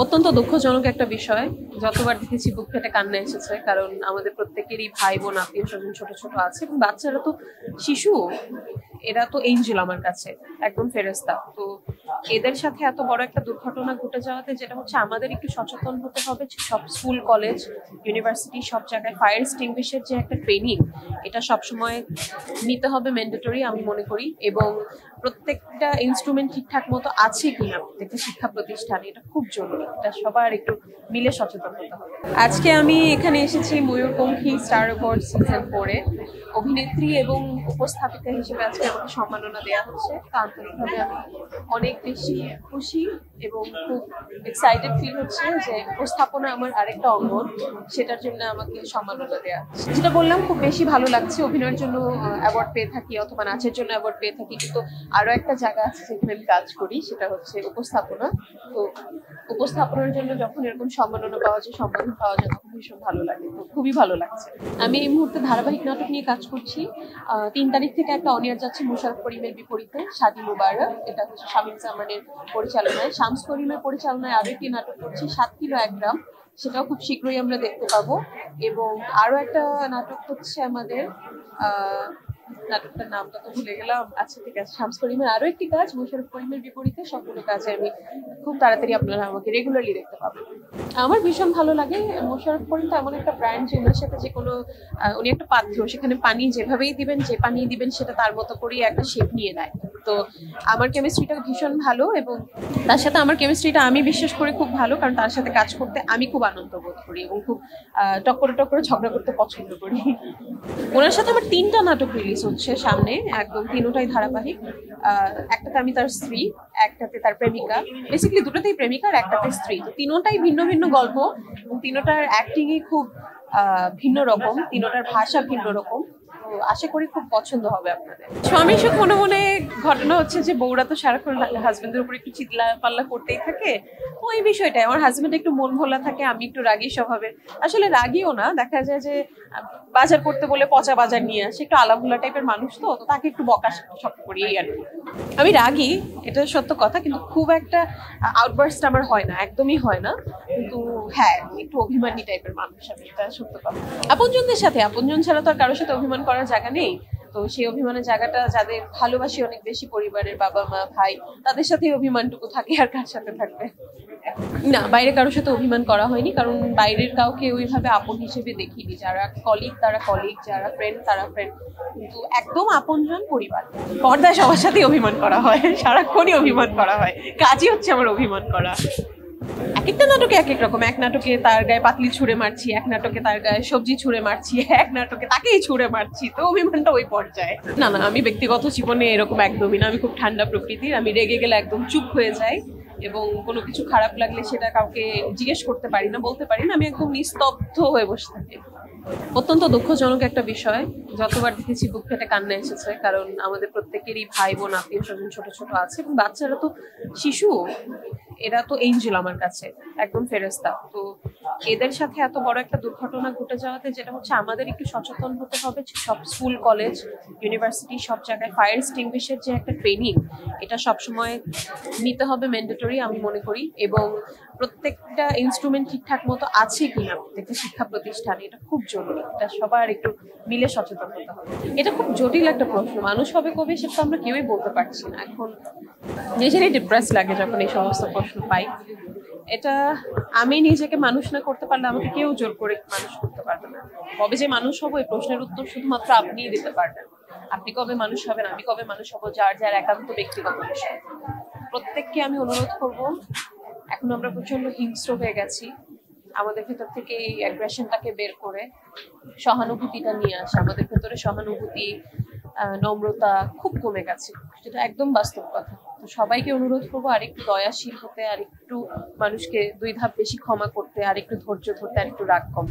অত্যন্ত দুঃখজনক একটা বিষয়। যতবার দেখেছি বুক ফেটে কান্না এসেছে, কারণ আমাদের প্রত্যেকেরই ভাই বোন আত্মীয় স্বজন ছোট ছোট আছে এবং বাচ্চারা তো শিশু, এরা তো এঞ্জেল আমার কাছে, একদম ফেরেশতা। তো এদের সাথে এত বড় একটা দুর্ঘটনা ঘটে যাওয়াতে যেটা হচ্ছে আমাদের একটু সচেতন হতে হবে। সব স্কুল কলেজ ইউনিভার্সিটি সব জায়গায় ফায়ার এক্সটিংগুইশের যে একটা ট্রেনিং, এটা সবসময় নিতে হবে, ম্যান্ডেটরি আমি মনে করি। এবং প্রত্যেকটা ইনস্ট্রুমেন্ট ঠিকঠাক মতো আছে কিনা প্রত্যেকটা শিক্ষা প্রতিষ্ঠানে, এটা খুব জরুরি। এটা সবার একটু মিলে সচেতন হতে হবে। আজকে আমি এখানে এসেছি ময়ূরপঙ্খী স্টার অ্যাওয়ার্ড সিজন 4-এ অভিনেত্রী এবং উপস্থাপিকা হিসেবে আজকে আমাকে সম্মাননা দেওয়া হচ্ছে। তা আন্তরিকভাবে আমি অনেক বেশি খুশি এবং খুব এক্সাইটেড ফিল হচ্ছে যে উপস্থাপনা আমার আরেকটা অঙ্গন, সেটার জন্য আমাকে সম্মাননা দেওয়া। যেটা বললাম, খুব বেশি ভালো লাগছে। অভিনয়ের জন্য অ্যাওয়ার্ড পেয়ে থাকি অথবা নাচের জন্য অ্যাওয়ার্ড পেয়ে থাকি, কিন্তু আরো একটা জায়গা আছে যেখানে আমি কাজ করি, সেটা হচ্ছে উপস্থাপনা। তো উপস্থাপনার জন্য যখন এরকম সম্মাননা পাওয়া যায়, সম্মান পাওয়া যায়, তখন ভীষণ ভালো লাগে। তো খুবই ভালো লাগছে। আমি এই মুহূর্তে ধারাবাহিক নাটক নিয়ে কাজ করছি। 3 তারিখ থেকে একটা অনিয়ার যাচ্ছে মোশাররফ করিমের বিপরীতে, শাদি মুবারক। এটা হচ্ছে শামীম জামানের পরিচালনায়। শামস করিমের পরিচালনায় আরো একটি নাটক করছি 7 কিলো 1 গ্রাম, সেটাও খুব শীঘ্রই আমরা দেখতে পাবো। এবং আরো একটা নাটক হচ্ছে আমাদের, নাটকটার নামটা তো ভুলে গেলাম। আচ্ছা ঠিক আছে, শামস করিমের আরো একটি কাজ মোশাররফ করিমের বিপরীতে, সবগুলো কাজে আমি খুব তাড়াতাড়ি আপনারা আমাকে রেগুলারলি দেখতে পাবেন। আমার ভীষণ ভালো লাগে। মোশাররফ করিম তো এমন একটা ব্র্যান্ড যে ওনার সাথে যে কোনো, উনি একটা পাত্র, সেখানে পানি যেভাবেই দিবেন, যে পানি দিবেন সেটা তার মতো করেই একটা শেপ নিয়ে নেয়। তো আমার কেমিস্ট্রিটা ভীষণ ভালো এবং তার সাথে আমার কেমিস্ট্রিটা আমি বিশ্বাস করি খুব ভালো, কারণ তার সাথে কাজ করতে আমি খুব আনন্দ বোধ করি এবং খুব টক্করে টক্করে ঝগড়া করতে পছন্দ করি। ওনার সাথে আমার 3টা নাটক রিলিজ হচ্ছে সামনে, একদম 3টাই ধারাবাহিক। একটাতে আমি তার স্ত্রী, একটাতে তার প্রেমিকা, বেসিক্যালি দুটোতেই প্রেমিকা আর একটাতে স্ত্রী। তো 3টাই ভিন্ন ভিন্ন গল্প এবং 3টার অ্যাক্টিংই খুব ভিন্ন রকম, 3টার ভাষা ভিন্ন রকম। তো আশা করি খুব পছন্দ হবে আপনাদের। স্বামী সুখ মনে মনে ঘটনা হচ্ছে যে বউরা তো সারাক্ষণ হাজবেন্ডের উপর একটু চিৎলা পাল্লা করতেই থাকে। ওই বিষয়টাই, আমার হাজবেন্ড একটু মন ভোলা থাকে, আমি একটু রাগী স্বভাবের। আসলে রাগীও না, দেখা যায় যে বাজার করতে বলে পচা বাজার নিয়ে আসে, একটু আলাভোলা টাইপের মানুষ, তো তাকে একটু বকা সব করি এই আর কি। আমি রাগী, এটা সত্য কথা, কিন্তু খুব একটা আউটবার্স্ট আমার হয় না, একদমই হয় না। কিন্তু হ্যাঁ, একটু অভিমানী টাইপের মানুষ আমি, এটা সত্য কথা। আপনজনদের সাথে, আপনজন ছাড়া তো আর কারোর সাথে অভিমান করার জায়গা নেই। তো সেই অভিমানের জায়গাটা যাদের ভালোবাসি অনেক বেশি, পরিবারের বাবা মা ভাই, তাদের সাথেই অভিমানটুকু থাকে, আর কার সাথে থাকবে। না, বাইরে কারোর সাথে অভিমান করা হয়নি, কারণ বাইরের কাউকে ওইভাবে আপন হিসেবে দেখিনি। যারা কলিগ তারা কলিগ, যারা ফ্রেন্ড তারা ফ্রেন্ড, কিন্তু একদম আপনজন পরিবার। পর্দায় সবার সাথে অভিমান করা হয়, সারাক্ষণই অভিমান করা হয়, কাজই হচ্ছে আমার অভিমান করা। এক একটা নাটকে এক এক রকম। এক নাটকে তার গায়ে পাতলি ছুঁড়ে মারছি, এক নাটকে তার গায়ে সবজি ছুঁড়ে মারছি, এক নাটকে তাকেই ছুঁড়ে মারছি। তো অভিমানটা ওই পর্যায়ে। না না, আমি ব্যক্তিগত জীবনে এরকম একদমই না। আমি খুব ঠান্ডা প্রকৃতির। আমি রেগে গেলে একদম চুপ হয়ে যাই এবং কোনো কিছু খারাপ লাগলে সেটা কাউকে জিজ্ঞেস করতে পারি না, বলতে পারি না, আমি একদম নিস্তব্ধ হয়ে বসে থাকি। অত্যন্ত দুঃখজনক একটা বিষয়। যতবার দেখেছি বুক ফেটে কান্না এসেছে, কারণ আমাদের প্রত্যেকেরই ভাই বোন আত্মীয় স্বজন ছোট ছোট আছে এবং বাচ্চারা তো শিশু, এরা তো এঞ্জেল আমার কাছে, একদম ফেরেশতা। তো এদের সাথে এত বড় একটা দুর্ঘটনা ঘটে যাওয়াতে যেটা হচ্ছে আমাদের একটু সচেতন হতে হবে। সব স্কুল কলেজ ইউনিভার্সিটি সব জায়গায় ফায়ার এক্সটিংগুইশের যে একটা ট্রেনিং, এটা সবসময় নিতে হবে, ম্যান্ডেটরি আমি মনে করি। এবং প্রত্যেকটা ইনস্ট্রুমেন্ট ঠিকঠাক মতো আছে কিনা প্রত্যেকটা শিক্ষা প্রতিষ্ঠানে, এটা খুব জরুরি। এটা সবার একটু মিলে সচেতন হতে হবে। এটা খুব জটিল একটা প্রশ্ন, মানুষ হবে কবে সেটা তো আমরা কেউই বলতে পারছি না। এখন নিজেরই ডিপ্রেস লাগে যখন এই সমস্ত প্রশ্ন পাই। এটা আমি নিজেকে মানুষ না করতে পারলে আমাকে কেউ জোর করে মানুষ করতে পারবে না। কবে যে মানুষ হবো এই প্রশ্নের উত্তর শুধুমাত্র আপনিই দিতে পারবেন। আপনি কবে মানুষ হবেন, আমি কবে মানুষ হবো, যার যার একান্ত ব্যক্তিগত বিষয়। প্রত্যেককে আমি অনুরোধ করব, এখন আমরা প্রচন্ড হিংস্র হয়ে গেছি, আমাদের ভেতর থেকে এই অ্যাগ্রেশনটাকে বের করে সহানুভূতিটা নিয়ে আসে। আমাদের ভেতরে সহানুভূতি, নম্রতা খুব কমে গেছে, যেটা একদম বাস্তব কথা। তো সবাইকে অনুরোধ করবো আরেকটু দয়াশীল হতে, আরেকটু মানুষকে 2 ধাপ বেশি ক্ষমা করতে, আরেকটু ধৈর্য ধরতে, আরেকটু রাগ কম।